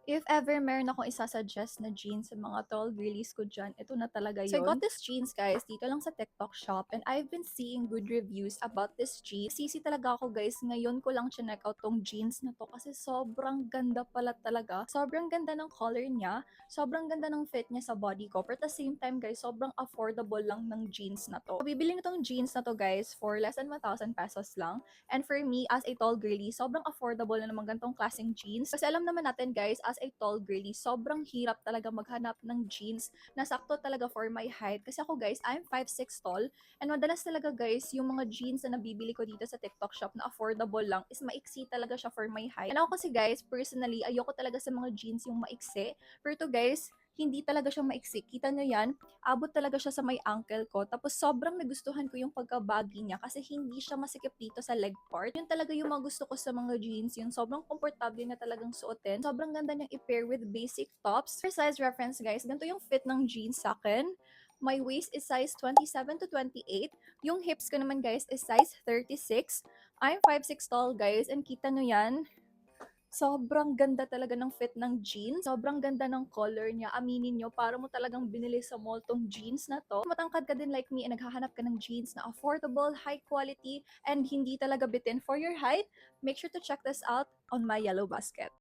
If ever meron akong isa-suggest na jeans sa mga tall girlies ko dyan, ito na talaga So I yon. got this jeans guys dito lang sa TikTok shop and I've been seeing good reviews about this jeans. Sisi talaga ako guys, ngayon ko lang check out tong jeans na to kasi sobrang ganda pala talaga. Sobrang ganda ng color niya, sobrang ganda ng fit niya sa body ko. But at the same time guys, sobrang affordable lang ng jeans na to. Bibili nitong jeans na to guys for less than 1,000 pesos lang. And for me, as a tall girly, sobrang affordable na naman ganitong klaseng jeans. Kasi alam naman natin guys, as a tall girly, sobrang hirap talaga maghanap ng jeans na sakto talaga for my height. Kasi ako guys, I'm 5'6 tall. And madalas talaga guys, yung mga jeans na nabibili ko dito sa TikTok shop na affordable lang is maiksi talaga siya for my height. And ako kasi guys, personally, ayoko talaga sa mga jeans yung maiksi. Pero to guys, hindi talaga siya maiksi. Kita nyo yan? Abot talaga siya sa may ankle ko. Tapos sobrang nagustuhan ko yung pagka-baggy niya kasi hindi siya masikip dito sa leg part. Yun talaga yung mga gusto ko sa mga jeans. Yung sobrang komportable na talagang suotin. Sobrang ganda niyang i-pair with basic tops. For size reference guys, ganito yung fit ng jeans sa akin. My waist is size 27 to 28. Yung hips ko naman guys is size 36. I'm 5'6 tall guys and kita nyo yan. Sobrang ganda talaga ng fit ng jeans. Sobrang ganda ng color niya. Aminin nyo, para mo talagang binili sa mall tong jeans na to. Matangkad ka din like me and naghahanap ka ng jeans na affordable, high quality, and hindi talaga bitin for your height. Make sure to check this out on my yellow basket.